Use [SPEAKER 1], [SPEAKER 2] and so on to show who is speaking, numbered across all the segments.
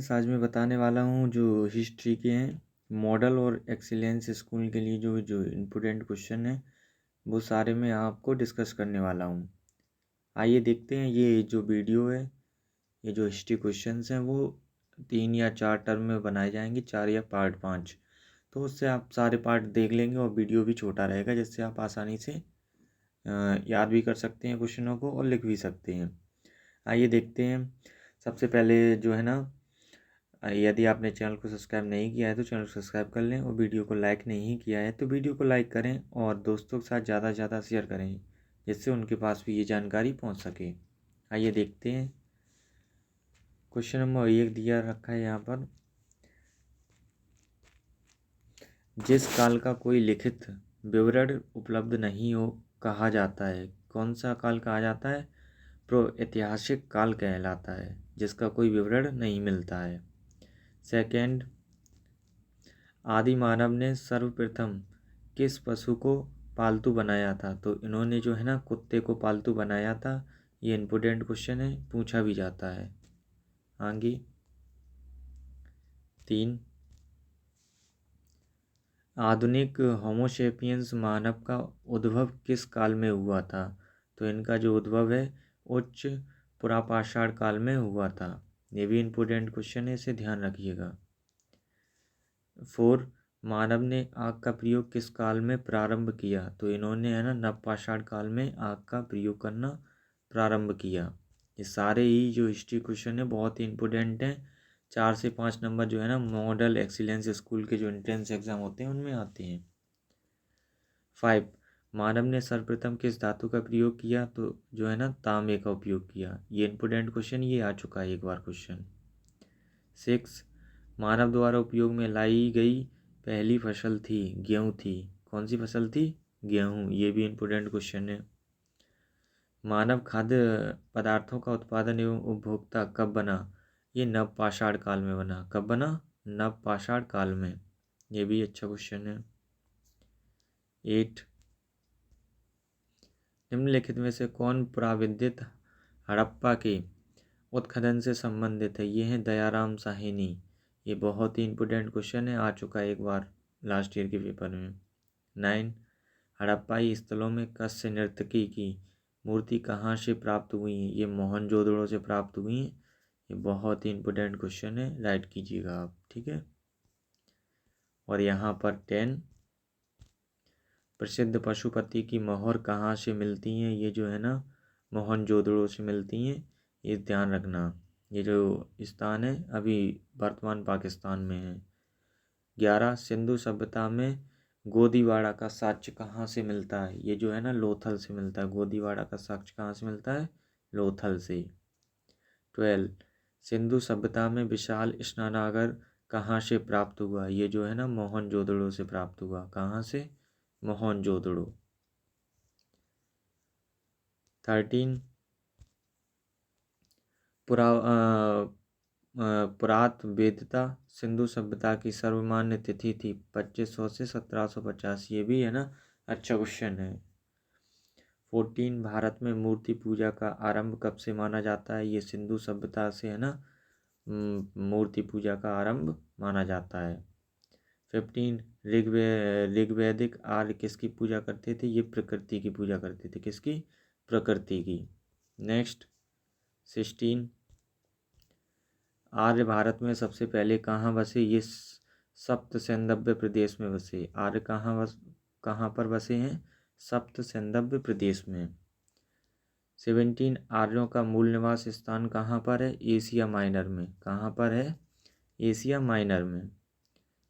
[SPEAKER 1] आज मैं बताने वाला हूँ जो हिस्ट्री के हैं मॉडल और एक्सीलेंस स्कूल के लिए जो जो इम्पोर्टेंट क्वेश्चन है वो सारे मैं आपको डिस्कस करने वाला हूँ। आइए देखते हैं ये जो वीडियो है, ये जो हिस्ट्री क्वेश्चंस हैं वो 3 या 4 टर्म में बनाए जाएंगे, 4 या पार्ट 5। तो उससे आप सारे पार्ट देख लेंगे और वीडियो भी छोटा रहेगा जिससे आप आसानी से याद भी कर सकते हैं क्वेश्चनों को और लिख भी सकते हैं। आइए देखते हैं। सबसे पहले जो है ना, यदि आपने चैनल को सब्सक्राइब नहीं किया है तो चैनल को सब्सक्राइब कर लें और वीडियो को लाइक नहीं किया है तो वीडियो को लाइक करें और दोस्तों के साथ ज़्यादा से ज़्यादा शेयर करें जिससे उनके पास भी ये जानकारी पहुंच सके। आइए देखते हैं। क्वेश्चन नंबर 1 दिया रखा है यहाँ पर। जिस काल का कोई लिखित विवरण उपलब्ध नहीं हो कहा जाता है, कौन सा काल कहा जाता है? ऐतिहासिक काल कहलाता है जिसका कोई विवरण नहीं मिलता है। सेकंड, आदि मानव ने सर्वप्रथम किस पशु को पालतू बनाया था? तो इन्होंने जो है ना कुत्ते को पालतू बनाया था। ये इम्पोर्टेंट क्वेश्चन है, पूछा भी जाता है। आगे 3, आधुनिक होमोसेपियंस मानव का उद्भव किस काल में हुआ था? तो इनका जो उद्भव है उच्च पुरापाषाण काल में हुआ था। ये भी इम्पोर्टेंट क्वेश्चन है, इसे ध्यान रखिएगा। 4, मानव ने आग का प्रयोग किस काल में प्रारंभ किया? तो इन्होंने है ना नवपाषाण काल में आग का प्रयोग करना प्रारंभ किया। ये सारे ही जो हिस्ट्री क्वेश्चन है बहुत ही इंपॉर्टेंट हैं। 4 से 5 नंबर जो है ना मॉडल एक्सीलेंस स्कूल के जो एंट्रेंस एग्जाम होते हैं उनमें आते हैं। 5, मानव ने सर्वप्रथम किस धातु का प्रयोग किया? तो जो है ना तांबे का उपयोग किया। ये इंपॉर्टेंट क्वेश्चन, ये आ चुका है एक बार क्वेश्चन। 6, मानव द्वारा उपयोग में लाई गई पहली फसल थी गेहूँ थी। कौन सी फसल थी? गेहूँ। ये भी इम्पोर्टेंट क्वेश्चन है। मानव खाद्य पदार्थों का उत्पादन एवं उपभोक्ता कब बना? ये नवपाषाण काल में बना। कब बना? नवपाषाण काल में। ये भी अच्छा क्वेश्चन है। 8, निम्नलिखित में से कौन पुराविद्युत हड़प्पा के उत्खनन से संबंधित है? ये है दयाराम साहनी। ये बहुत ही इंपॉर्टेंट क्वेश्चन है, आ चुका है एक बार लास्ट ईयर के पेपर में। 9, हड़प्पाई स्थलों में कस्य नर्तकी की मूर्ति कहाँ से प्राप्त हुई है? ये मोहनजोदड़ो से प्राप्त हुई है। ये बहुत ही इंपॉर्टेंट क्वेश्चन है, राइट कीजिएगा आप, ठीक है। और यहाँ पर 10, प्रसिद्ध पशुपति की मोहर कहाँ से मिलती हैं? ये जो है ना मोहनजोदड़ो से मिलती हैं, ये ध्यान रखना। ये जो स्थान है अभी वर्तमान पाकिस्तान में है। 11, सिंधु सभ्यता में गोदीवाड़ा का साक्ष्य कहाँ से मिलता है? ये जो है ना लोथल से मिलता है। गोदीवाड़ा का साक्ष्य कहाँ से मिलता है? लोथल से। 12, सिंधु सभ्यता में विशाल स्नानागार कहाँ से प्राप्त हुआ? ये जो है ना मोहनजोदड़ो से प्राप्त हुआ। कहाँ से? मोहनजोदड़ो। 13, पुरात वेदता सिंधु सभ्यता की सर्वमान्य तिथि थी 2500 से 1750। ये भी है ना अच्छा क्वेश्चन है। 14, भारत में मूर्ति पूजा का आरंभ कब से माना जाता है? ये सिंधु सभ्यता से है ना मूर्ति पूजा का आरंभ माना जाता है। 15, ऋग्वैदिक आर्य किसकी पूजा करते थे? ये प्रकृति की पूजा करते थे। किसकी? प्रकृति की। नेक्स्ट 16, आर्य भारत में सबसे पहले कहाँ बसे? ये सप्त सैंधव्य प्रदेश में बसे। आर्य कहाँ पर बसे हैं? सप्त सैंधव्य प्रदेश में। 17, आर्यों का मूल निवास स्थान कहाँ पर है? एशिया माइनर में। कहाँ पर है? एशिया माइनर में।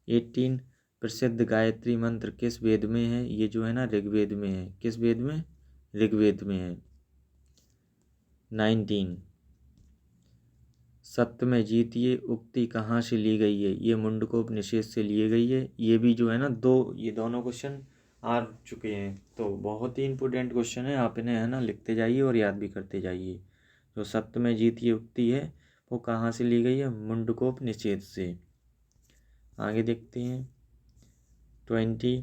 [SPEAKER 1] 18, प्रसिद्ध गायत्री मंत्र किस वेद में है? ये जो है ना ऋग्वेद में है। किस वेद में? ऋग्वेद में है। 19, सत्य में जीतिए उक्ति कहाँ से ली गई है? ये मुंडकोपनिषद से ली गई है। ये भी जो है ना ये दोनों क्वेश्चन आ चुके हैं, तो बहुत ही इंपॉर्टेंट क्वेश्चन है। आप इन्हें है ना लिखते जाइए और याद भी करते जाइए। जो सत्य में जीतिए उक्ति है वो कहाँ से ली गई है? मुंडकोपनिषद से। आगे देखते हैं 20,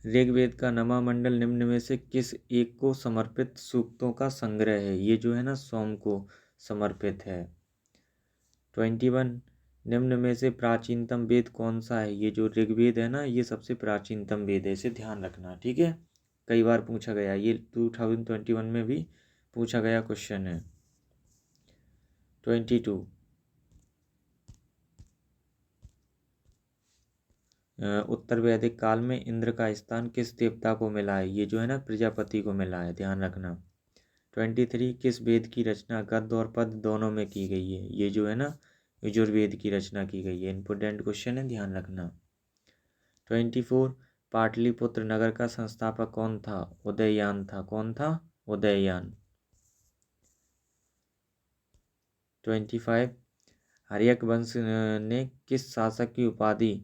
[SPEAKER 1] ऋग्वेद का नमा मंडल निम्न में से किस एक को समर्पित सूक्तों का संग्रह है? ये जो है ना सोम को समर्पित है। 21 निम्न में से प्राचीनतम वेद कौन सा है? ये जो ऋग्वेद है ना, ये सबसे प्राचीनतम वेद है, इसे ध्यान रखना, ठीक है। कई बार पूछा गया, ये 2021 में भी पूछा गया क्वेश्चन है। 22 उत्तर वैदिक काल में इंद्र का स्थान किस देवता को मिला है? ये जो है ना, प्रजापति को मिला है, ध्यान रखना। 23 किस वेद की रचना गद्य और पद्य दोनों में की गई है? ये जो है ना, यजुर्वेद की रचना की गई है। इंपोर्टेंट क्वेश्चन है, ध्यान रखना। 24 पाटलिपुत्र नगर का संस्थापक कौन था? उदययान था। कौन था? उदययान। 25 हर्यक वंश ने किस शासक की उपाधि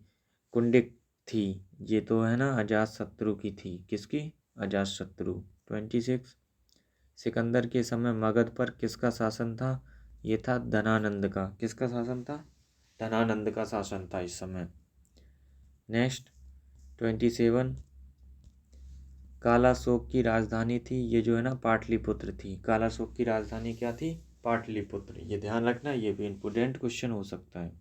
[SPEAKER 1] कुंडिक थी? ये तो है ना, अजातशत्रु की थी। किसकी? अजातशत्रु। 26 सिकंदर के समय मगध पर किसका शासन था? ये था धनानंद का। किसका शासन था? धनानंद का शासन था इस समय। नेक्स्ट 27 कालाशोक की राजधानी थी, ये जो है ना, पाटलिपुत्र थी। कालाशोक की राजधानी क्या थी? पाटलिपुत्र। ये ध्यान रखना, ये भी इम्पोर्टेंट क्वेश्चन हो सकता है।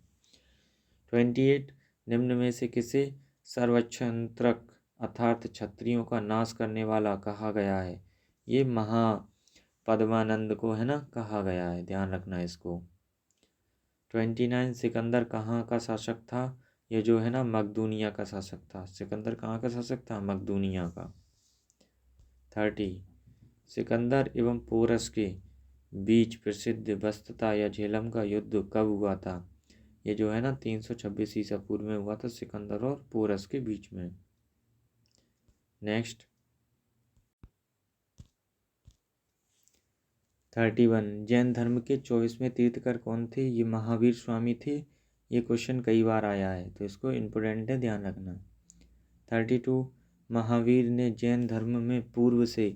[SPEAKER 1] 28 निम्न में से किसे सर्वक्षंत्रक अर्थात क्षत्रियों का नाश करने वाला कहा गया है? ये महापद्मानंद को है ना, कहा गया है, ध्यान रखना इसको। 29 सिकंदर कहाँ का शासक था? ये जो है ना, मकदूनिया का शासक था। सिकंदर कहाँ का शासक था? मकदूनिया का। 30 सिकंदर एवं पोरस के बीच प्रसिद्ध बस्तता या झेलम का युद्ध कब हुआ था? ये जो है ना, 326 ईसा पूर्व में हुआ था, सिकंदर और पोरस के बीच में। नेक्स्ट 31 जैन धर्म के 24वें तीर्थकर कौन थे? ये महावीर स्वामी थे। ये क्वेश्चन कई बार आया है, तो इसको इम्पोर्टेंट है, ध्यान रखना। 32 महावीर ने जैन धर्म में पूर्व से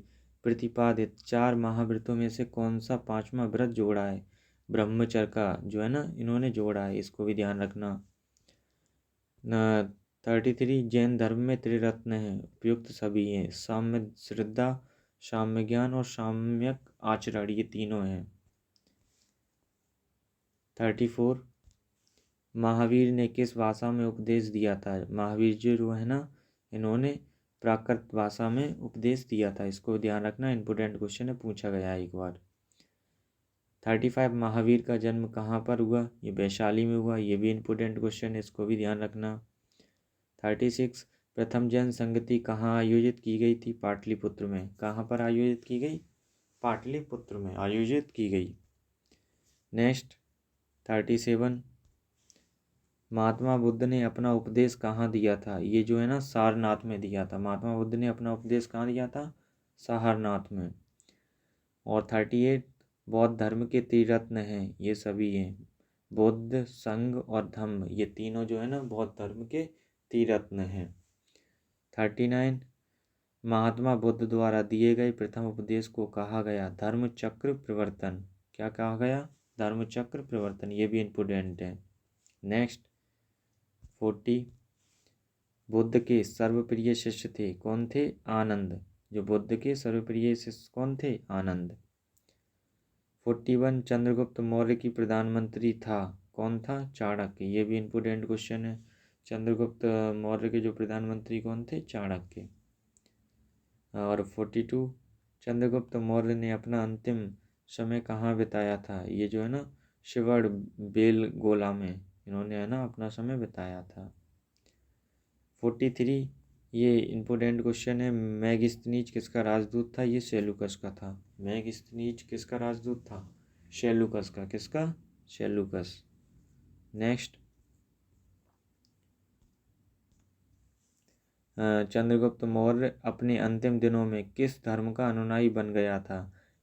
[SPEAKER 1] प्रतिपादित 4 महाव्रतों में से कौन सा 5वां व्रत जोड़ा है? ब्रह्मचर्य का जो है ना, इन्होंने जोड़ा है, इसको भी ध्यान रखना। 33 जैन धर्म में त्रिरत्न हैं, उपयुक्त सभी हैं, साम्य श्रद्धा, साम्य ज्ञान और साम्यक आचरण, ये तीनों हैं। 34 महावीर ने किस भाषा में उपदेश दिया था? महावीर जी जो है ना, इन्होंने प्राकृत भाषा में उपदेश दिया था, इसको ध्यान रखना, इम्पोर्टेंट क्वेश्चन है, पूछा गया है एक बार। 35 महावीर का जन्म कहाँ पर हुआ? ये वैशाली में हुआ, ये भी इम्पोर्टेंट क्वेश्चन है, इसको भी ध्यान रखना। 36 प्रथम जैन संगति कहाँ आयोजित की गई थी? पाटलिपुत्र में। कहाँ पर आयोजित की गई? पाटलिपुत्र में आयोजित की गई। नेक्स्ट 37 महात्मा बुद्ध ने अपना उपदेश कहाँ दिया था? ये जो है ना, सारनाथ में दिया था। महात्मा बुद्ध ने अपना उपदेश कहाँ दिया था? सारनाथ में। और 38 बौद्ध धर्म के त्रिरत्न हैं, ये सभी हैं, बुद्ध, संघ और धम्म, ये तीनों जो है ना, बौद्ध धर्म के त्रिरत्न हैं। 39 महात्मा बुद्ध द्वारा दिए गए प्रथम उपदेश को कहा गया धर्म चक्र प्रवर्तन। क्या कहा गया? धर्म चक्र प्रवर्तन, ये भी इम्पोर्टेंट है। नेक्स्ट 40 बुद्ध के सर्वप्रिय शिष्य थे, कौन थे? आनंद। जो बुद्ध के सर्वप्रिय शिष्य कौन थे? आनंद। 41 चंद्रगुप्त मौर्य की प्रधानमंत्री था, कौन था? चाणक्य। ये भी इम्पोर्टेंट क्वेश्चन है। चंद्रगुप्त मौर्य के जो प्रधानमंत्री कौन थे? चाणक्य। और 42 चंद्रगुप्त मौर्य ने अपना अंतिम समय कहाँ बिताया था? ये जो है ना, शिवड़ बेलगोला में इन्होंने है ना, अपना समय बिताया था। 43 ये इम्पोर्टेंट क्वेश्चन है, मैगस्थनीज किसका राजदूत था? ये सेलुकस का था। मैगस्थनीज किसका राजदूत था? सेलुकस का। किसका? सेलुकस। नेक्स्ट चंद्रगुप्त मौर्य अपने अंतिम दिनों में किस धर्म का अनुयायी बन गया था?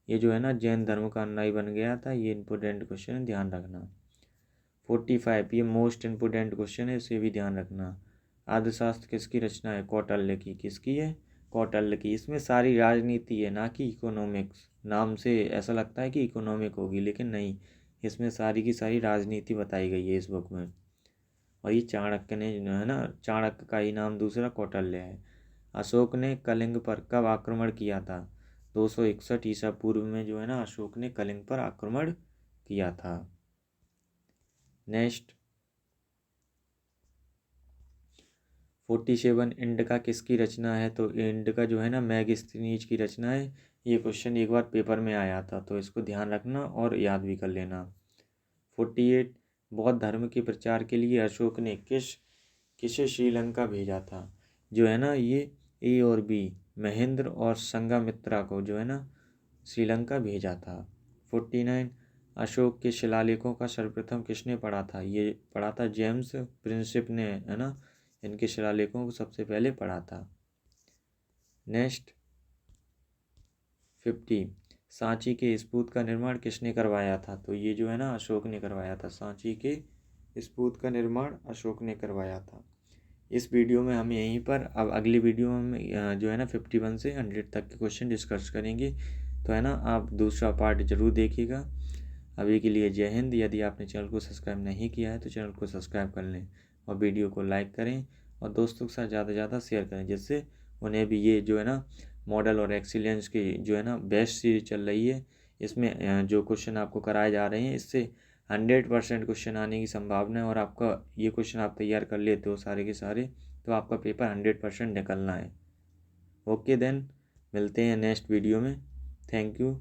[SPEAKER 1] ये जो है ना, जैन धर्म का अनुयायी बन गया था। ये इम्पोर्टेंट क्वेश्चन है, ध्यान रखना। 45 ये मोस्ट इम्पोर्टेंट क्वेश्चन है, इसे भी ध्यान रखना। अर्थशास्त्र किसकी रचना है? कौटिल्य की। किसकी है? कौटिल्य की। इसमें सारी राजनीति है, ना कि इकोनॉमिक्स। नाम से ऐसा लगता है कि इकोनॉमिक होगी, लेकिन नहीं, इसमें सारी की सारी राजनीति बताई गई है इस बुक में। और ये चाणक्य ने जो है ना, चाणक्य का ही नाम दूसरा कौटिल्य है। अशोक ने कलिंग पर कब आक्रमण किया था? 261 ईसा पूर्व में जो है ना, अशोक ने कलिंग पर आक्रमण किया था। नेक्स्ट 47 इंडिका किसकी रचना है? तो इंडिका जो है ना मैगस्थनीज की रचना है। ये क्वेश्चन एक बार पेपर में आया था, तो इसको ध्यान रखना और याद भी कर लेना। 48 बौद्ध धर्म के प्रचार के लिए अशोक ने किसे श्रीलंका भेजा था? जो है ना ये ए और बी, महेंद्र और संघमित्रा को जो है ना श्रीलंका भेजा था। 49 अशोक के शिलालेखों का सर्वप्रथम किसने पढ़ा था? ये पढ़ा था जेम्स प्रिंसिप ने, है ना। इनके शिलालेखों को सबसे पहले पढ़ा था। नेक्स्ट 50 सांची के स्तूप का निर्माण किसने करवाया था? तो ये जो है ना अशोक ने करवाया था। सांची के स्तूप का निर्माण अशोक ने करवाया था। इस वीडियो में हम यहीं पर अब अगली वीडियो में जो है ना 51 से 100 तक के क्वेश्चन डिस्कस करेंगे। तो है ना आप दूसरा पार्ट ज़रूर देखिएगा। अभी के लिए जय हिंद। यदि आपने चैनल को सब्सक्राइब नहीं किया है तो चैनल को सब्सक्राइब कर लें और वीडियो को लाइक करें और दोस्तों के साथ ज़्यादा से ज़्यादा शेयर करें, जिससे उन्हें भी ये जो है ना मॉडल और एक्सीलेंस की जो है ना बेस्ट सीरीज चल रही है, इसमें जो क्वेश्चन आपको कराए जा रहे हैं इससे 100% क्वेश्चन आने की संभावना है। और आपका ये क्वेश्चन आप तैयार कर लेते हो सारे के सारे, तो आपका पेपर 100% निकलना है। ओके देन, मिलते हैं नेक्स्ट वीडियो में। Thank you.